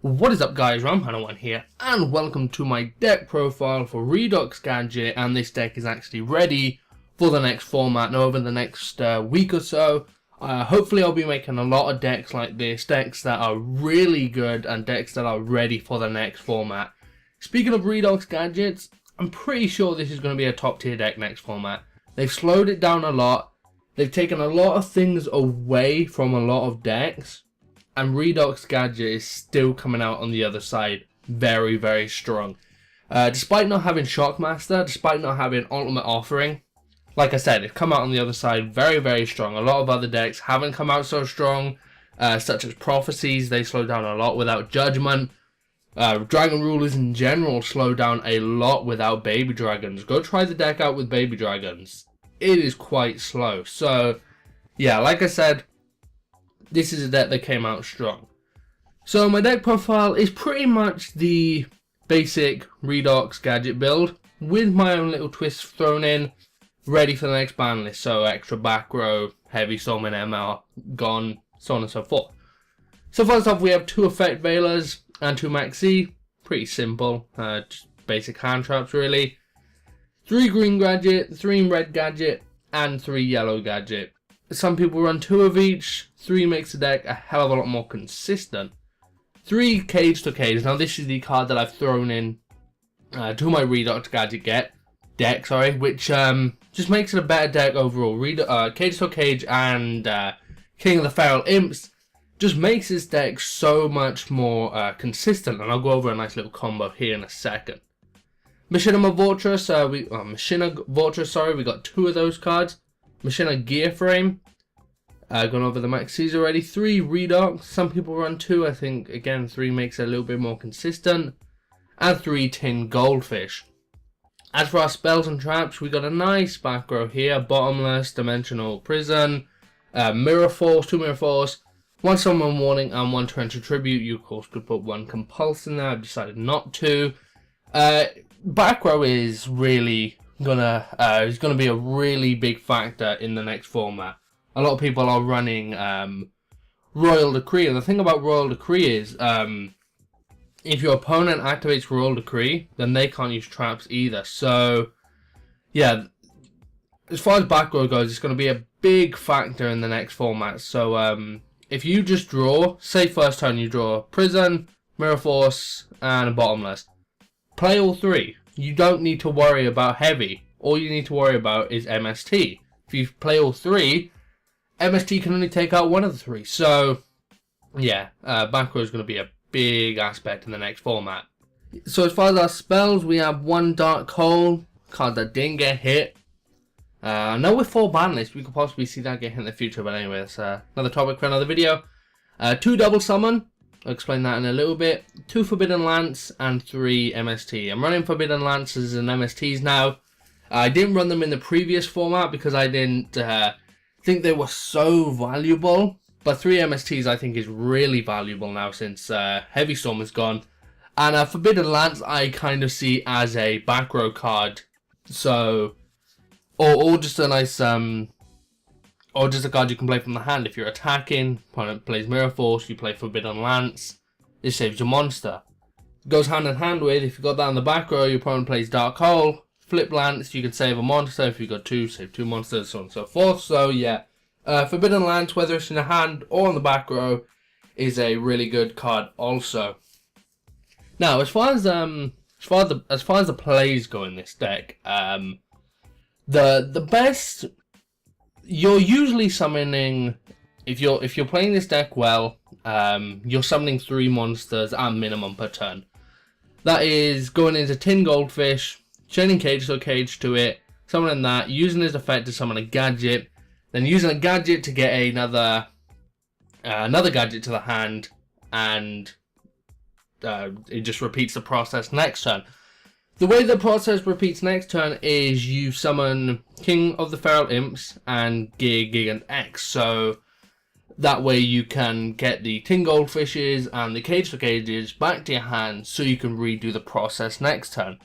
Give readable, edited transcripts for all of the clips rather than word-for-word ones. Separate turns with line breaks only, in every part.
What is up guys, Ramhana1 here, and welcome to my deck profile for Redox gadget, and this deck is actually ready for the next format. Now over the next week or so, hopefully I'll be making a lot of decks like this, decks that are really good and decks that are ready for the next format. Speaking of Redox gadgets, I'm pretty sure this is going to be a top tier deck next format. They've slowed it down a lot, they've taken a lot of things away from a lot of decks, and Redox gadget is still coming out on the other side very, very strong. Despite not having Shockmaster, despite not having Ultimate Offering, like I said, it's come out on the other side very, very strong. A lot of other decks haven't come out so strong, such as Prophecies. They slow down a lot without Judgment. Dragon Rulers in general slow down a lot without Baby Dragons. Go try the deck out with Baby Dragons. It is quite slow. So, yeah, like I said, this is a deck that came out strong. So my deck profile is pretty much the basic Redox gadget build with my own little twists thrown in, ready for the next ban list. So extra back row, heavy summon, MR, gone, so on and so forth. So first off, we have 2 effect veilers and 2 maxi. Pretty simple, just basic hand traps really. 3 green gadget, 3 red gadget, and 3 yellow gadget. Some people run 2 of each. 3 makes the deck a hell of a lot more consistent. 3 cage to cage. Now this is the card that I've thrown in to my Redox gadget deck, which just makes it a better deck overall. Cage to cage and King of the Feral Imps just makes this deck so much more consistent, and I'll go over a nice little combo here in a second. Machinima Vortress, we got 2 of those cards. Machina Gear Frame, gone over the maxis already. 3 Redox, some people run 2, I think again 3 makes it a little bit more consistent. And 3 Tin Goldfish. As for our spells and traps, we got a nice back row here. Bottomless, Dimensional Prison, Mirror Force, 2 Mirror Force, 1 Summon Warning and 1 Torrential Tribute. You of course could put 1 Compulse in there, I've decided not to. Back row is really gonna be a really big factor in the next format. A lot of people are running Royal Decree, and the thing about Royal Decree is if your opponent activates Royal Decree, then they can't use traps either. So yeah, as far as back row goes, it's going to be a big factor in the next format. So if you just draw, say first turn you draw Prison, Mirror Force and a Bottomless, play all 3. You don't need to worry about heavy. All you need to worry about is MST. If you play all 3, MST can only take out 1 of the 3. So, yeah, back row is going to be a big aspect in the next format. So as far as our spells, we have 1 Dark Hole, card that didn't get hit. Now with 4 ban lists, we could possibly see that get hit in the future, but anyway, that's another topic for another video. 2 Double Summon. I'll explain that in a little bit. 2 Forbidden Lance and 3 MST. I'm running Forbidden Lances and MSTs now. I didn't run them in the previous format because I didn't think they were so valuable. But 3 MSTs I think is really valuable now since Heavy Storm is gone. And Forbidden Lance I kind of see as a back row card. So, or just a nice or just a card you can play from the hand. If you're attacking, opponent plays Mirror Force, you play Forbidden Lance, it saves your monster. It goes hand in hand with, if you got that in the back row, your opponent plays Dark Hole, flip Lance, you can save a monster. If you got 2, save 2 monsters, so on and so forth. So yeah, Forbidden Lance, whether it's in the hand or on the back row, is a really good card also. Now, as far as the plays go in this deck, the best. You're usually summoning, if you're playing this deck well, you're summoning 3 monsters at minimum per turn. That is going into Tin Goldfish, chaining Cage to Cage to it, summoning that, using his effect to summon a gadget, then using a gadget to get another gadget to the hand, and it just repeats the process next turn. The way the process repeats next turn is you summon King of the Feral Imps and Gigant X. So that way you can get the Tin Goldfishes and the Cage for Cages back to your hand so you can redo the process next turn.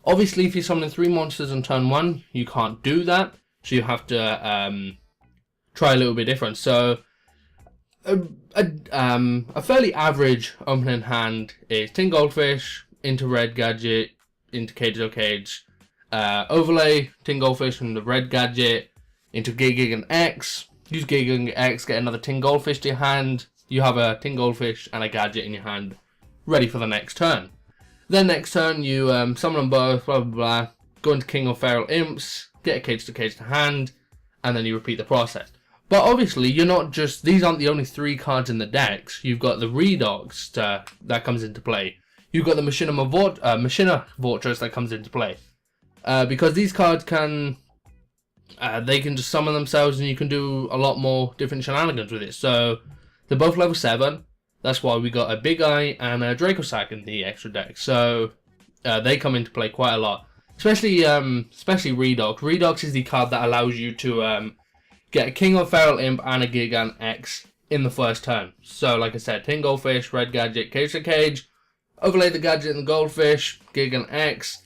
Obviously, if you're summoning 3 monsters on turn 1, you can't do that. So you have to try a little bit different. So a fairly average opening hand is Tin Goldfish into Red Gadget into Cage, overlay Tin Goldfish from the Red Gadget into Gig and X. Use Gig and X, get another Tin Goldfish to your hand. You have a Tin Goldfish and a Gadget in your hand, ready for the next turn. Then next turn you summon them both, blah blah blah. Go into King of Feral Imps, get a Cage to hand, and then you repeat the process. But obviously, you're not just, these aren't the only 3 cards in the decks. You've got the Redox that comes into play. You've got the Machina Fortress that comes into play. Because these cards can, they can just summon themselves and you can do a lot more different shenanigans with it. So, they're both level 7. That's why we got a Big Eye and a Dracosack in the extra deck. So, they come into play quite a lot. Especially Redox. Redox is the card that allows you to get a King of Feral Imp and a Gigan X in the first turn. So, like I said, Tin Goldfish, Red Gadget, Cage, overlay the Gadget and the Goldfish, Gigan X,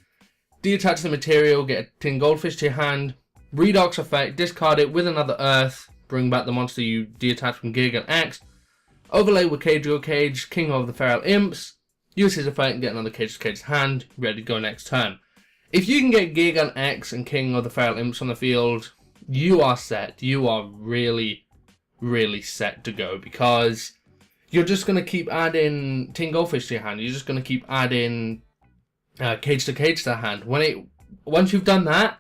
detach the material, get a Tin Goldfish to your hand, Redox effect, discard it with another Earth, bring back the monster you detach from Gigan X, overlay with Cage, King of the Feral Imps, use his effect and get another Cage hand, ready to go next turn. If you can get Gigan X and King of the Feral Imps on the field, you are set. You are really, really set to go, because you're just going to keep adding Tin Goldfish to your hand. You're just going to keep adding Cage to hand. Once you've done that,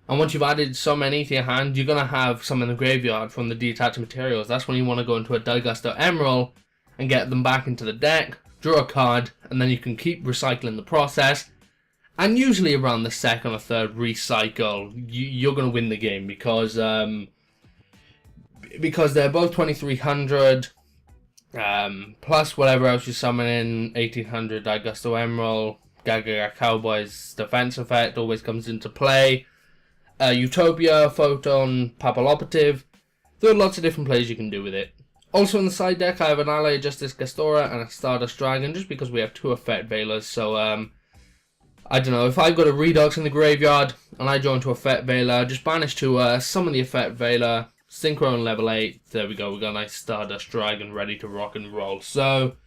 and once you've added so many to your hand, you're going to have some in the graveyard from the detached materials. That's when you want to go into a Digusto Emerald and get them back into the deck, draw a card, and then you can keep recycling the process. And usually around the second or third recycle, you're going to win the game, because they're both 2300, plus whatever else you summon in, 1800 Digusto Emerald, Gaga Cowboy's defense effect always comes into play, Utopia, Photon, Papilloperative. There are lots of different plays you can do with it. Also in the side deck, I have an Ally Justice Gastora and a Stardust Dragon, just because we have 2 Effect Veilers, so I don't know, if I've got a Redox in the graveyard and I draw into Effect Veiler, just banish to summon the Effect Veiler, Synchro on level 8, there we go, we got a nice Stardust Dragon ready to rock and roll. So,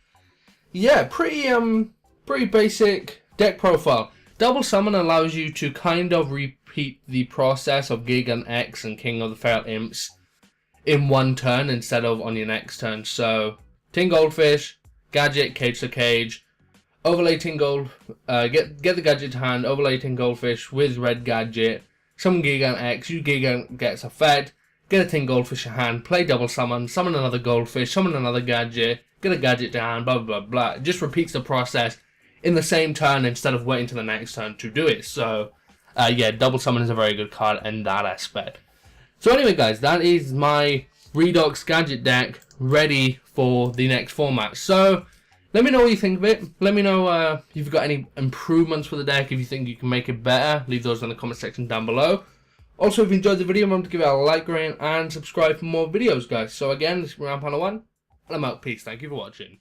yeah, pretty basic deck profile. Double Summon allows you to kind of repeat the process of Gigan X and King of the Feral Imps in one turn instead of on your next turn. So, Tin Goldfish, Gadget, Cage, overlay Tin Gold, get the Gadget to hand, overlay Tin Goldfish with Red Gadget, summon Gigan X, use Gigan gets effect, get a Tin Goldfish to hand, play double summon another Goldfish, summon another Gadget, get a Gadget to hand, blah blah blah. It just repeats the process in the same turn instead of waiting to the next turn to do it. So, yeah, double summon is a very good card in that aspect. So anyway guys, that is my Redox Gadget deck ready for the next format. So, let me know what you think of it. Let me know if you've got any improvements for the deck, if you think you can make it better. Leave those in the comment section down below. Also, if you enjoyed the video, remember to give it a like, rate, and subscribe for more videos, guys. So again, this is Round Panel 1, and I'm out. Peace. Thank you for watching.